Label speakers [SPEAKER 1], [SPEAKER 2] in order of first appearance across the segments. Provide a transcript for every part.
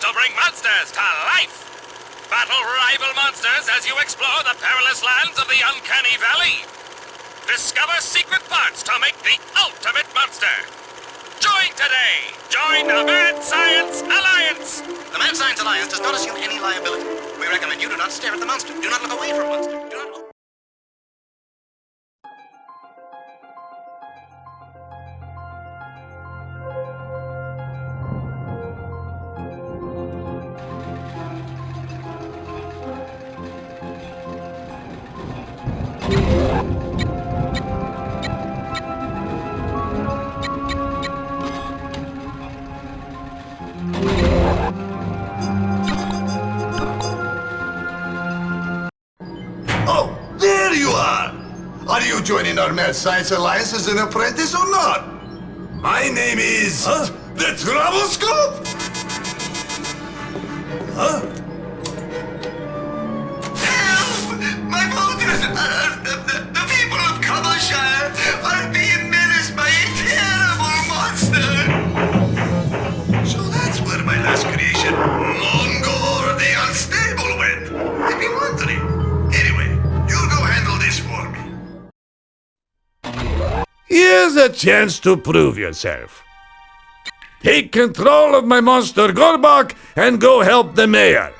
[SPEAKER 1] will bring monsters to life. Battle rival monsters as you explore the perilous lands of the Uncanny Valley. Discover secret parts to make the ultimate monster. Join today! Join the Mad Science Alliance!
[SPEAKER 2] The Mad Science Alliance does not assume any liability. We recommend you do not stare at the monster. Do not look away from monster. Do not look...
[SPEAKER 3] Are you joining our Mad Science Alliance as an apprentice or not? My name is... the Troublescope? Huh? Help! My voters, the people of Covershire are being menaced by a terrible monster! So that's where my last creation, Mongor the Unstable, went. I've been wondering. Anyway, you go handle this for me.
[SPEAKER 4] Here's a chance to prove yourself. Take control of my monster Gorbak and go help the mayor.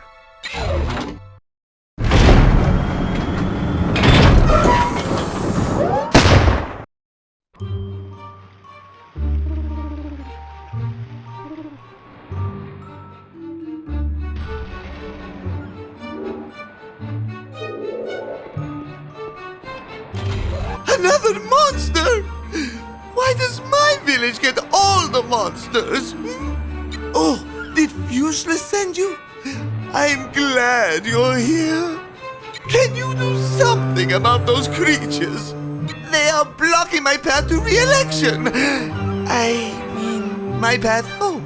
[SPEAKER 3] Another monster? Why does my village get all the monsters? Oh, did Fuseless send you? I'm glad you're here. Can you do something about those creatures? They are blocking my path to re-election. I mean, my path home.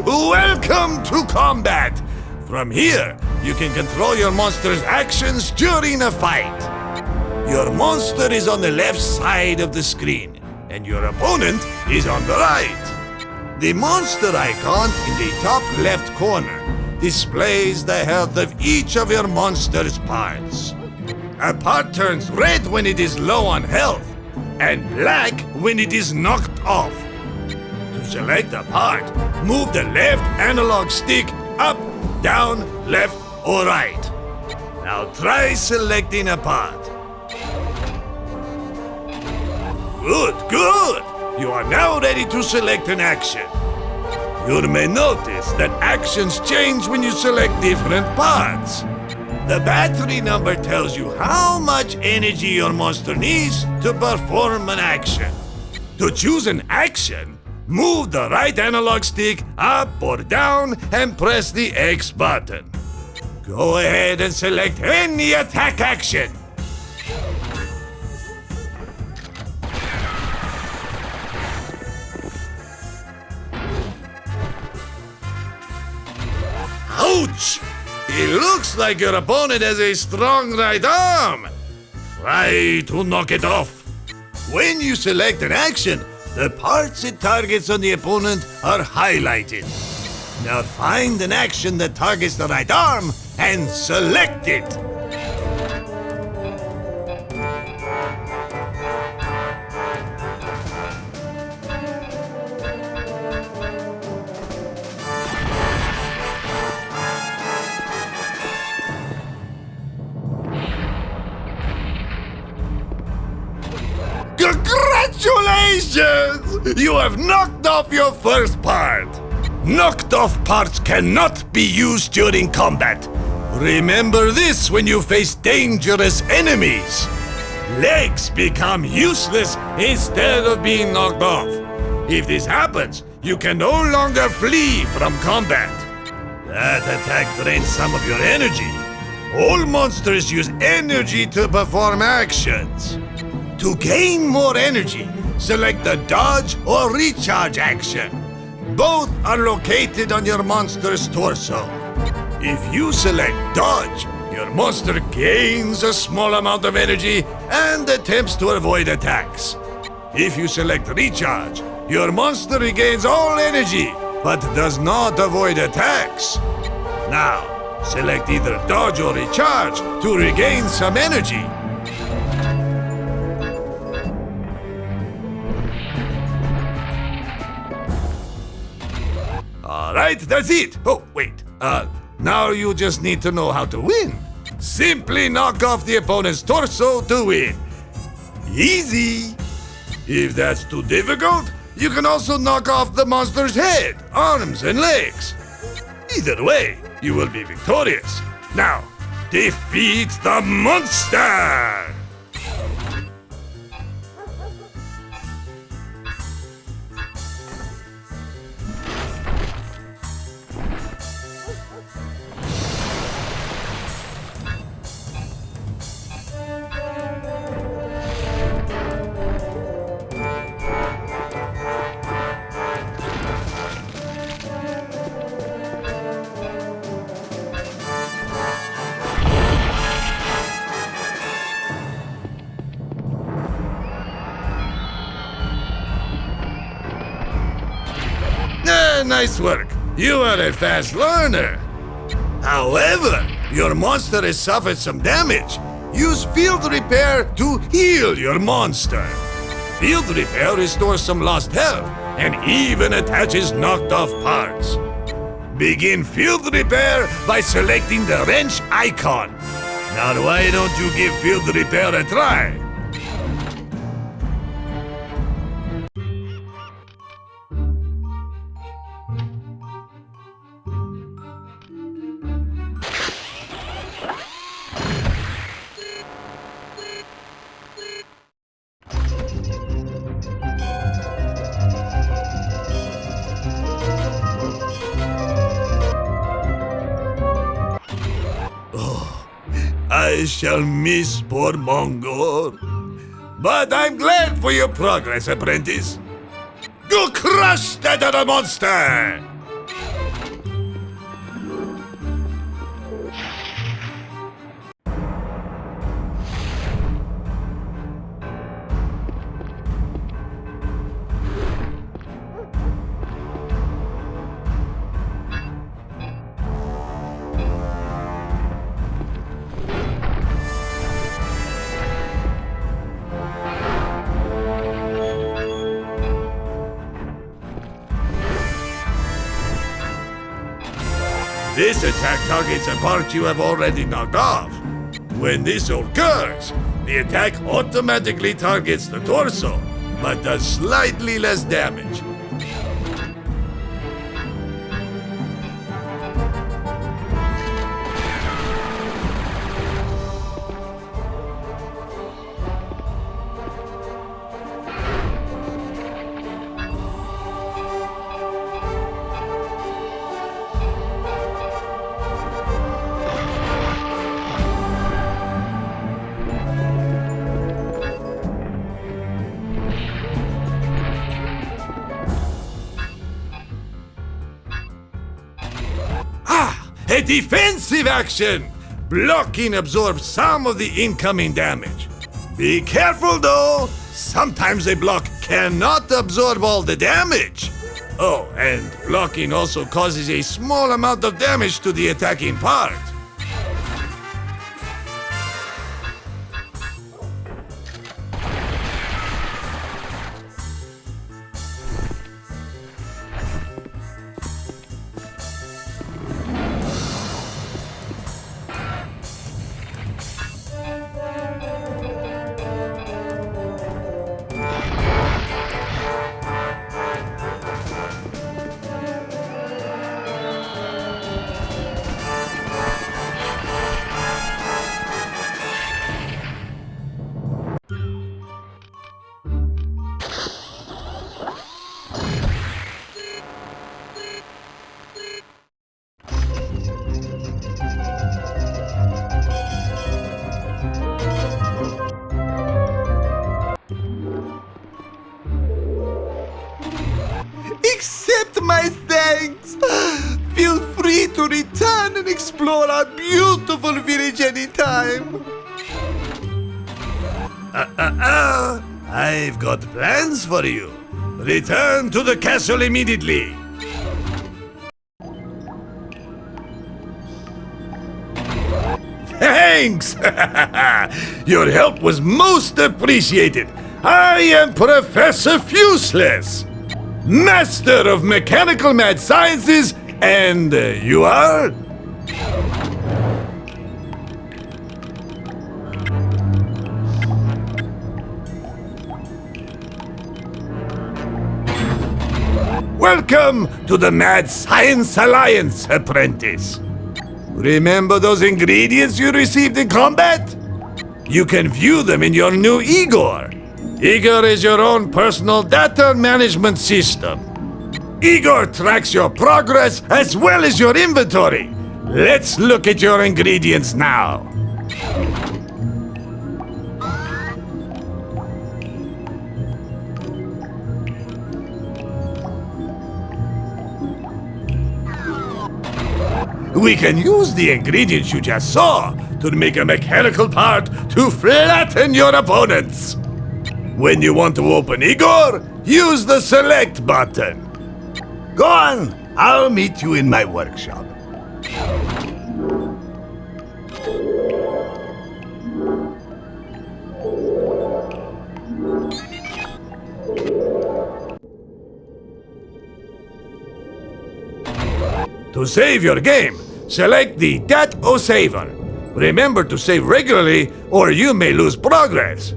[SPEAKER 4] Welcome to combat! From here, you can control your monster's actions during a fight. Your monster is on the left side of the screen, and your opponent is on the right. The monster icon in the top left corner displays the health of each of your monster's parts. A part turns red when it is low on health, and black when it is knocked off. To select a part, move the left analog stick up, down, left, or right. Now try selecting a part. Good, good! You are now ready to select an action. You may notice that actions change when you select different parts. The battery number tells you how much energy your monster needs to perform an action. To choose an action, move the right analog stick up or down and press the X button. Go ahead and select any attack action. Ouch! It looks like your opponent has a strong right arm. Try to knock it off. When you select an action, the parts it targets on the opponent are highlighted. Now find an action that targets the right arm and select it. Congratulations! You have knocked off your first part. Knocked off parts cannot be used during combat. Remember this when you face dangerous enemies. Legs become useless instead of being knocked off. If this happens, you can no longer flee from combat. That attack drains some of your energy. All monsters use energy to perform actions. To gain more energy, select the dodge or recharge action. Both are located on your monster's torso. If you select dodge, your monster gains a small amount of energy and attempts to avoid attacks. If you select recharge, your monster regains all energy but does not avoid attacks. Now, select either dodge or recharge to regain some energy. Alright, that's it. Oh, wait. Now you just need to know how to win. Simply knock off the opponent's torso to win. Easy. If that's too difficult, you can also knock off the monster's head, arms, and legs. Either way, you will be victorious. Now, defeat the monster! Nice work. You are a fast learner. However, your monster has suffered some damage. Use field repair to heal your monster. Field repair restores some lost health and even attaches knocked off parts. Begin field repair by selecting the wrench icon. Now why don't you give field repair a try? I shall miss poor Mongol. But I'm glad for your progress, apprentice. Go crush that other monster! This attack targets a part you have already knocked off. When this occurs, the attack automatically targets the torso, but does slightly less damage. A defensive action! Blocking absorbs some of the incoming damage. Be careful though, sometimes a block cannot absorb all the damage. Oh, and blocking also causes a small amount of damage to the attacking part.
[SPEAKER 3] Thanks! Feel free to return and explore our beautiful village anytime.
[SPEAKER 4] I've got plans for you. Return to the castle immediately. Thanks! Your help was most appreciated. I am Professor Fuseless, Master of Mechanical Mad Sciences, and you are? Welcome to the Mad Science Alliance, apprentice. Remember those ingredients you received in combat? You can view them in your new Igor. Igor is your own personal data management system. Igor tracks your progress as well as your inventory. Let's look at your ingredients now. We can use the ingredients you just saw to make a mechanical part to flatten your opponents. When you want to open Igor, use the select button. Go on, I'll meet you in my workshop. To save your game, select the Dat O Saver. Remember to save regularly or you may lose progress.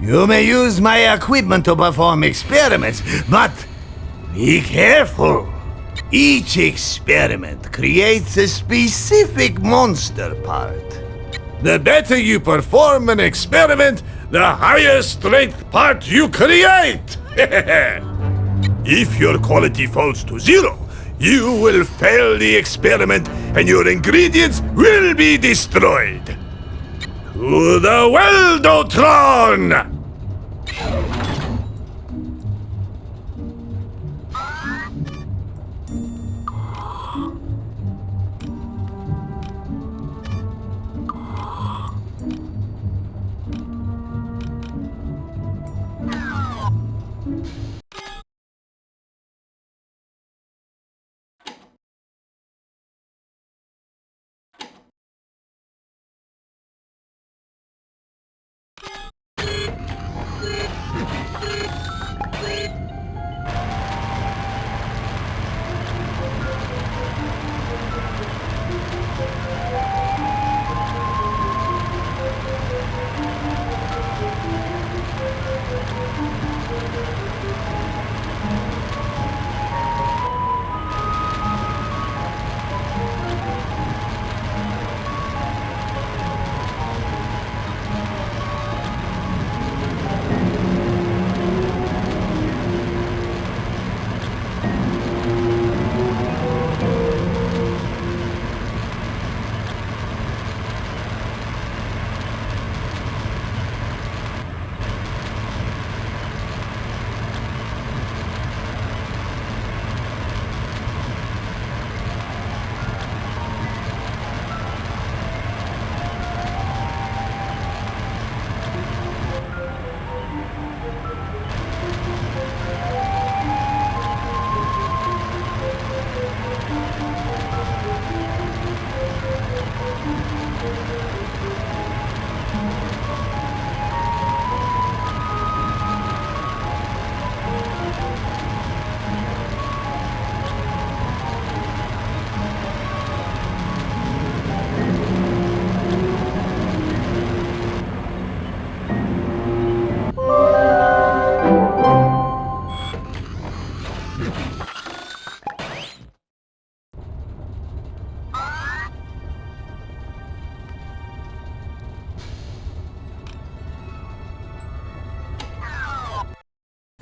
[SPEAKER 4] You may use my equipment to perform experiments, but be careful. Each experiment creates a specific monster part. The better you perform an experiment, the higher strength part you create! If your quality falls to 0, you will fail the experiment and your ingredients will be destroyed. To the Weldotron!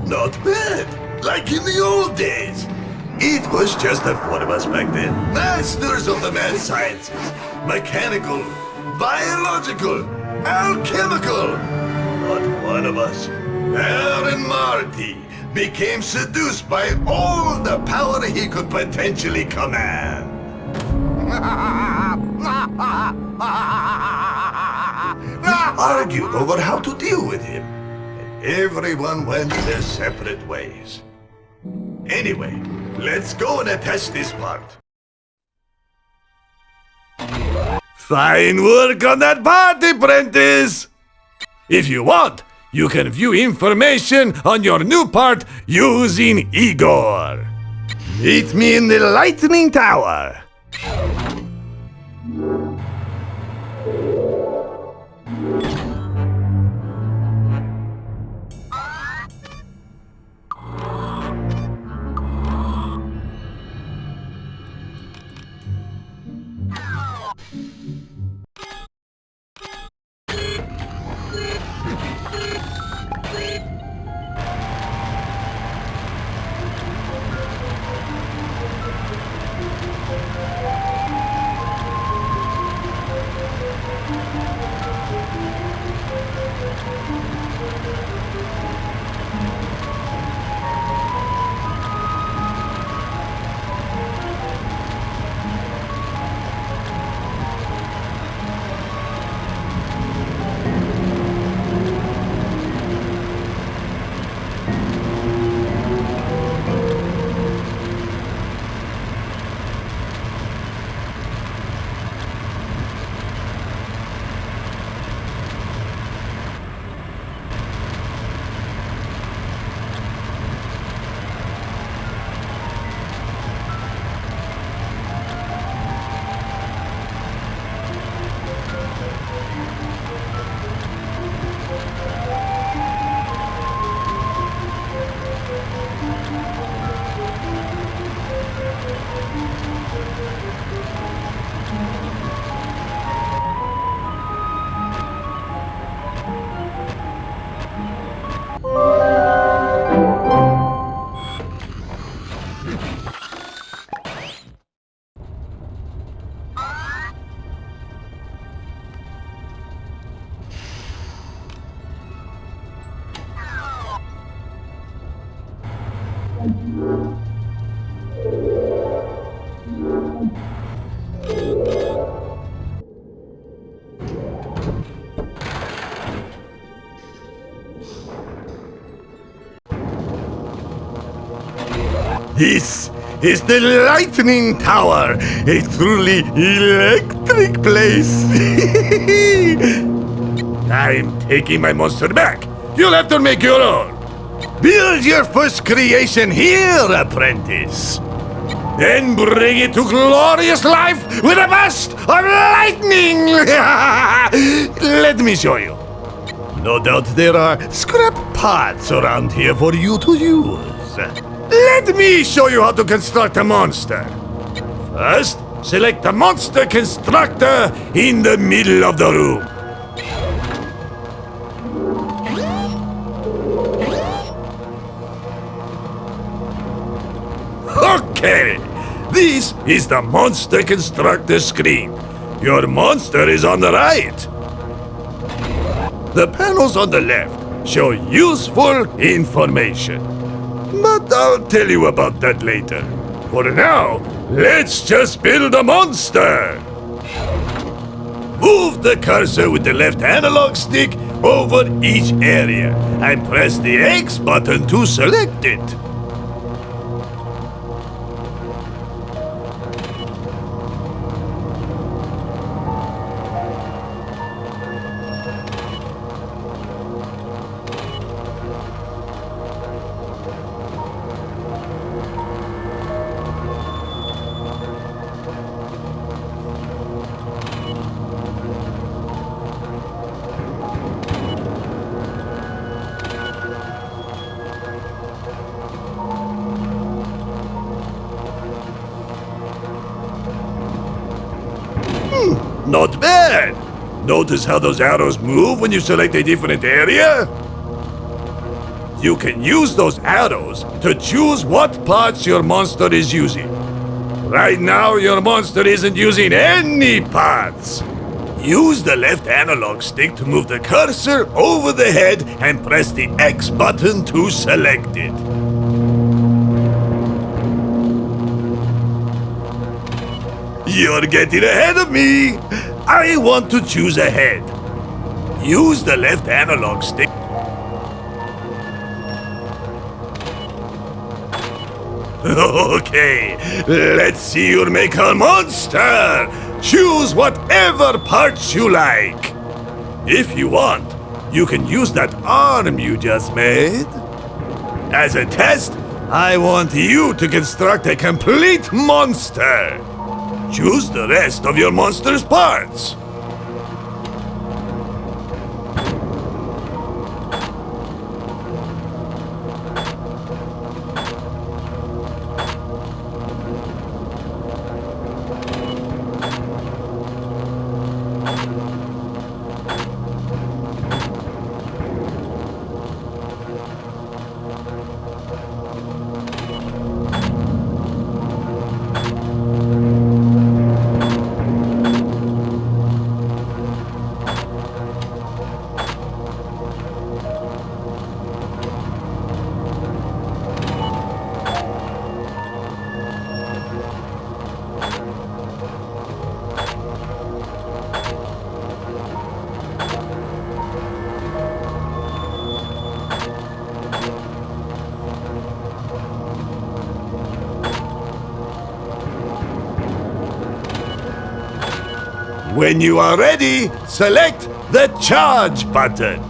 [SPEAKER 4] Not bad, like in the old days. It was just the four of us back then, masters of the mad sciences, mechanical, biological, alchemical. But one of us, Aaron Marty, became seduced by all the power he could potentially command. We argued over how to deal with him, and everyone went their separate ways. Anyway, let's go and test this part. Fine work on that part, apprentice! If you want, you can view information on your new part using Igor. Meet me in the Lightning Tower. This is the Lightning Tower, a truly electric place. I'm taking my monster back. You'll have to make your own. Build your first creation here, apprentice. Then bring it to glorious life with a burst of lightning! Let me show you. No doubt there are scrap parts around here for you to use. Let me show you how to construct a monster. First, select the monster constructor in the middle of the room. Okay, this is the monster constructor screen. Your monster is on the right. The panels on the left show useful information. But I'll tell you about that later. For now, let's just build a monster! Move the cursor with the left analog stick over each area and press the X button to select it. Not bad! Notice how those arrows move when you select a different area? You can use those arrows to choose what parts your monster is using. Right now, your monster isn't using any parts. Use the left analog stick to move the cursor over the head and press the X button to select it. You're getting ahead of me! I want to choose a head. Use the left analog stick. Okay, let's see you make a monster! Choose whatever parts you like. If you want, you can use that arm you just made. As a test, I want you to construct a complete monster. Choose the rest of your monster's parts. When you are ready, select the charge button.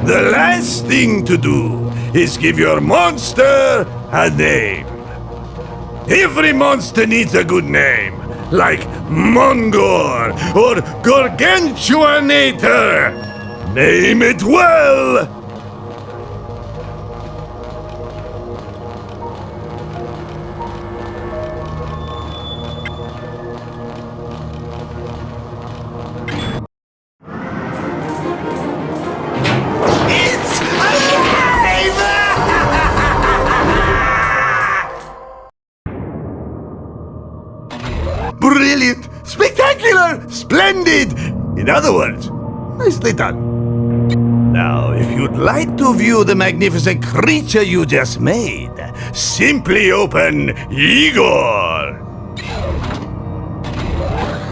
[SPEAKER 4] The last thing to do is give your monster a name. Every monster needs a good name, like Mongor or Gargantuanator. Name it well! Brilliant! Spectacular! Splendid! In other words, nicely done. Now, if you'd like to view the magnificent creature you just made, simply open Igor.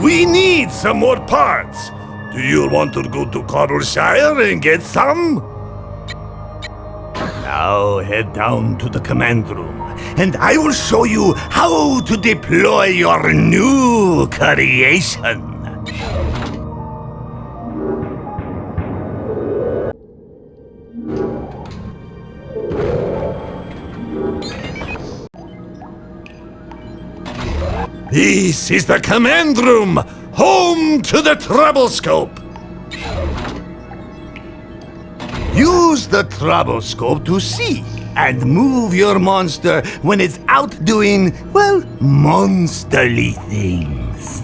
[SPEAKER 4] We need some more parts. Do you want to go to Cobbleshire and get some? Now head down to the command room, and I will show you how to deploy your new creation. This is the command room, home to the troublescope. Use the troublescope to see and move your monster when it's out doing, well, monsterly things.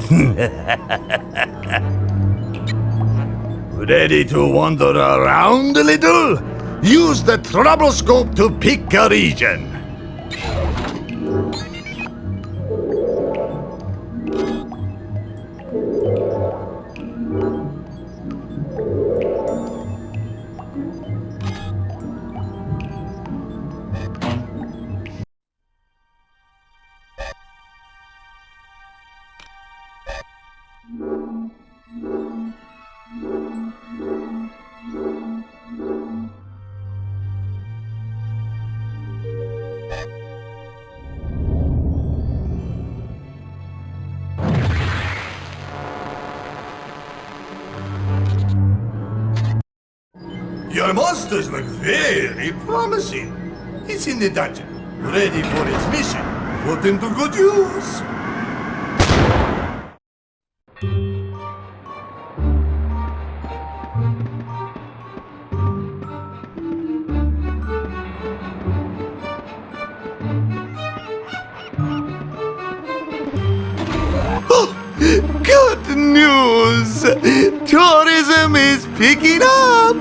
[SPEAKER 4] Ready to wander around a little? Use the troublescope to pick a region. Your monsters look very promising. It's in the dungeon, ready for its mission. Put them to good use.
[SPEAKER 3] Good news! Tourism is picking up!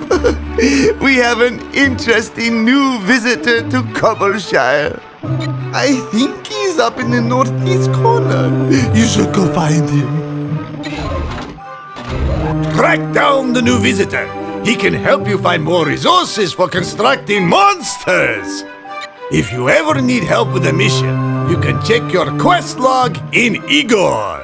[SPEAKER 3] We have an interesting new visitor to Cobbleshire. I think he's up in the northeast corner. You should go find him.
[SPEAKER 4] Track down the new visitor. He can help you find more resources for constructing monsters. If you ever need help with a mission, you can check your quest log in Igor.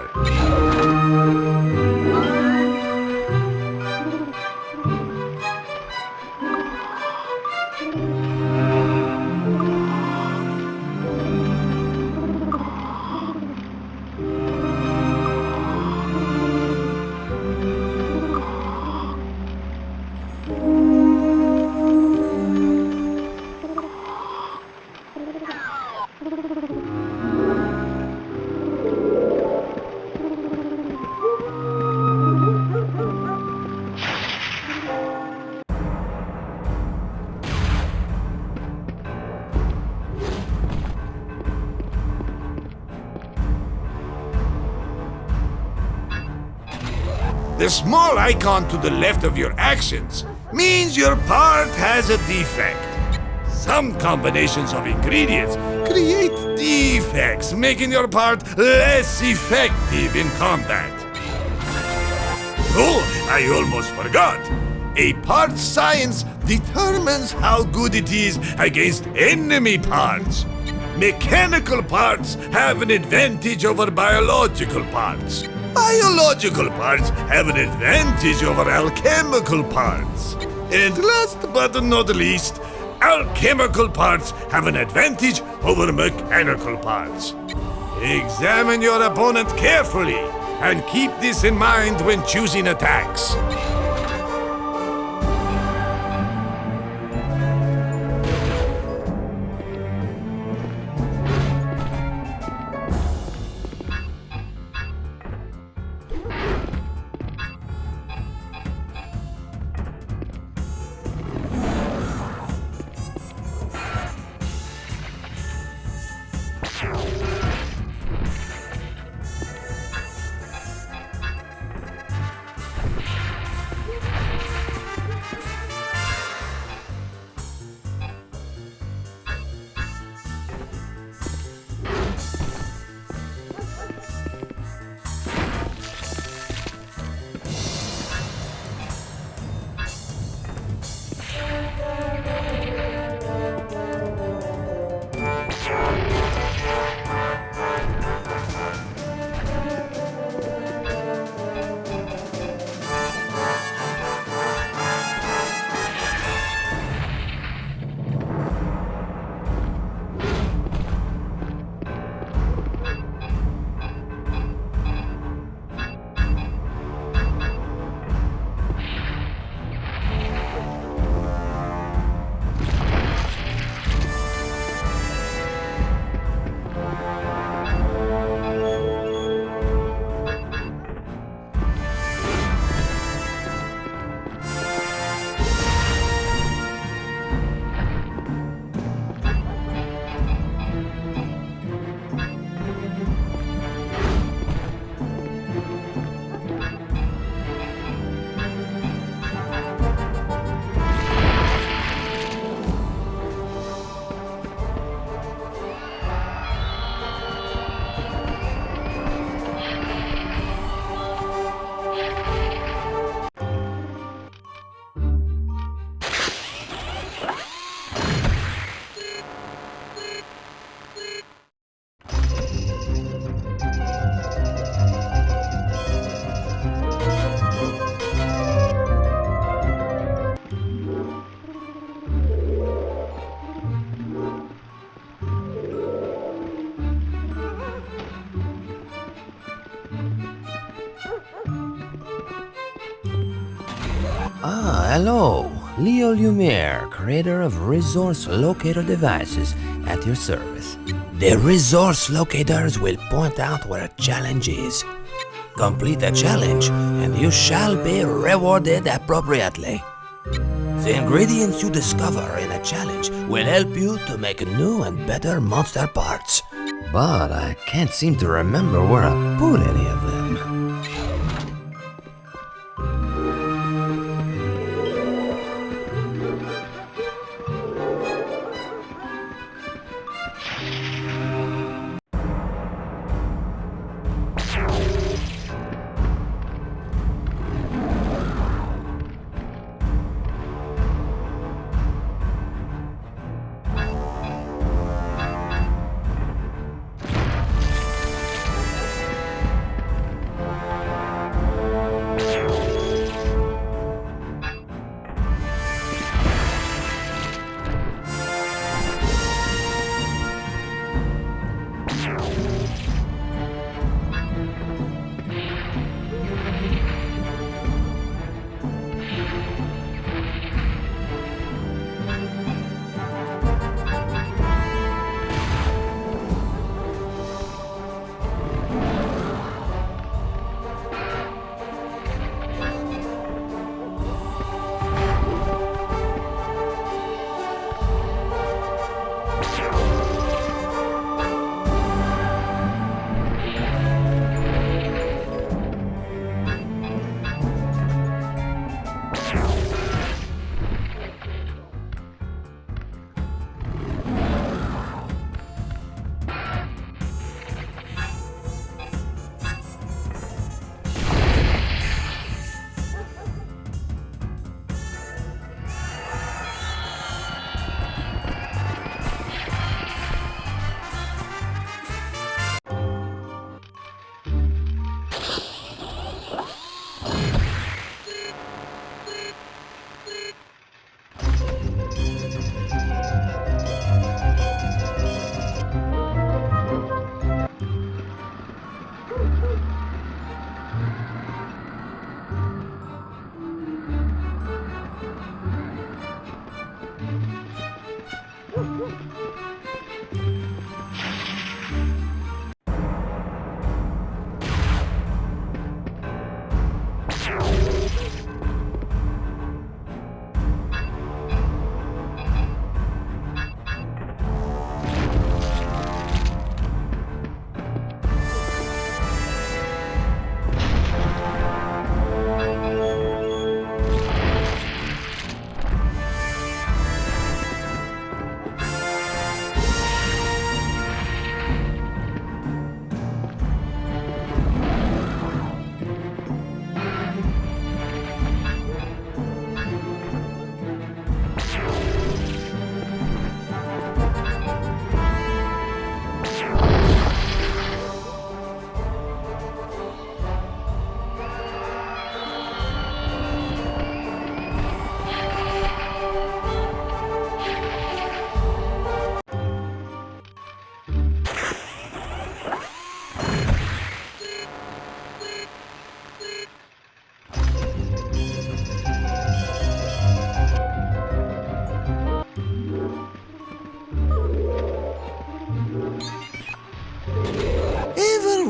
[SPEAKER 4] The small icon to the left of your actions means your part has a defect. Some combinations of ingredients create defects, making your part less effective in combat. Oh, I almost forgot. A part science determines how good it is against enemy parts. Mechanical parts have an advantage over biological parts. Biological parts have an advantage over alchemical parts. And last but not least, alchemical parts have an advantage over mechanical parts. Examine your opponent carefully and keep this in mind when choosing attacks.
[SPEAKER 5] Hello, Leo Lumiere, creator of resource locator devices at your service. The resource locators will point out where a challenge is. complete a challenge, and you shall be rewarded appropriately. The ingredients you discover in a challenge will help you to make new and better monster parts. But I can't seem to remember where I put any of them.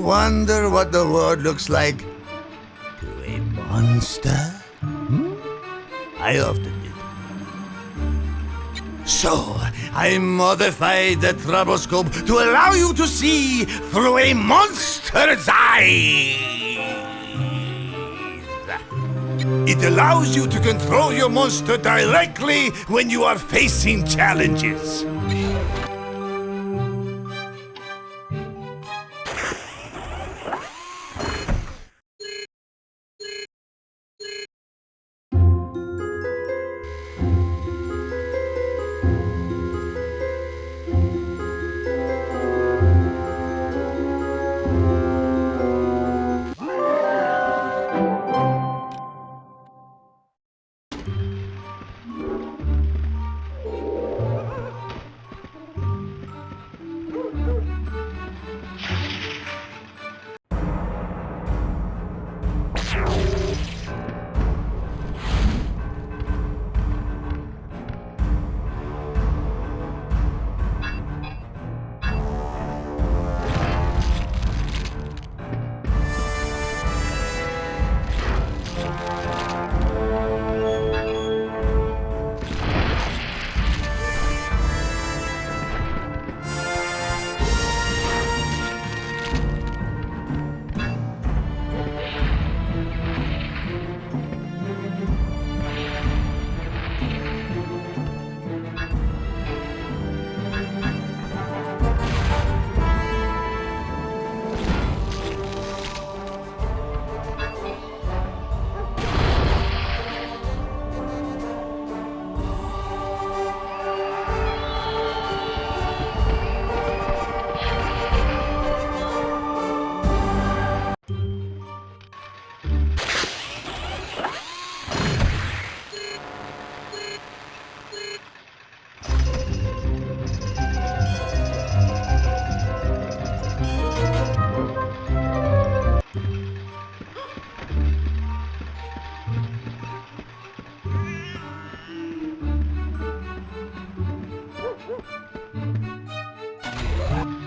[SPEAKER 3] Wonder what the world looks like to a monster? I often did. So, I modified the troublescope to allow you to see through a monster's eyes. It allows you to control your monster directly when you are facing challenges.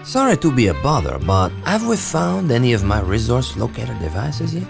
[SPEAKER 5] Sorry to be a bother, but have we found any of my resource locator devices yet?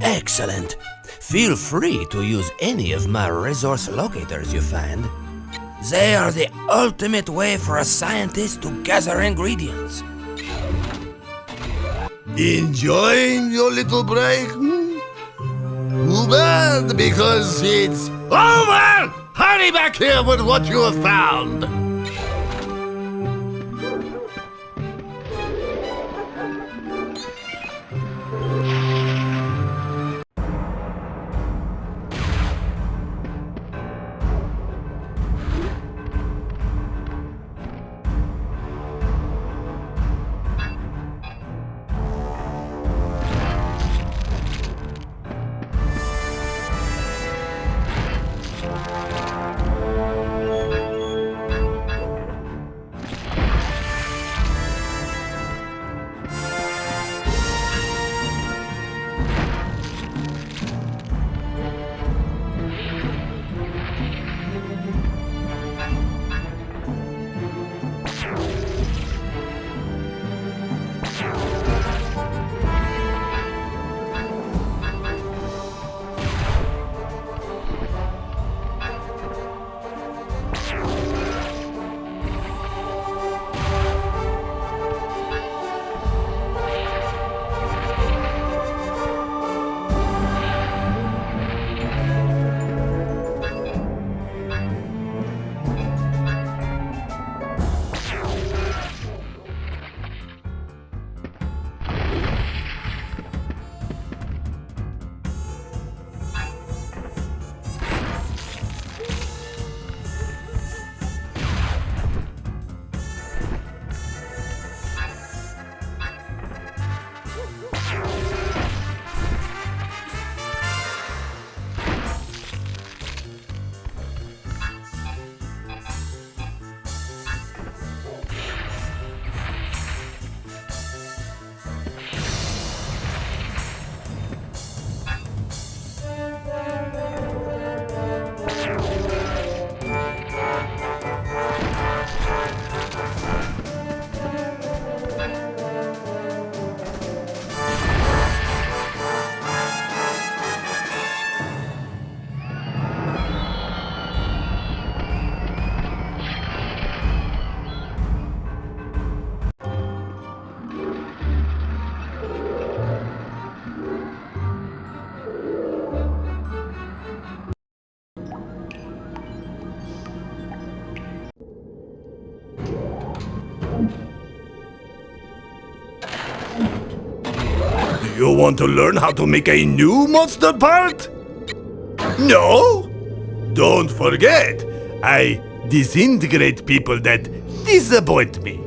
[SPEAKER 5] Excellent! Feel free to use any of my resource locators you find. They are the ultimate way for a scientist to gather ingredients.
[SPEAKER 3] Enjoying your little break? Too bad, because it's over! Hurry back here with what you have found!
[SPEAKER 4] You want to learn how to make a new monster part? No? Don't forget, I disintegrate people that disappoint me.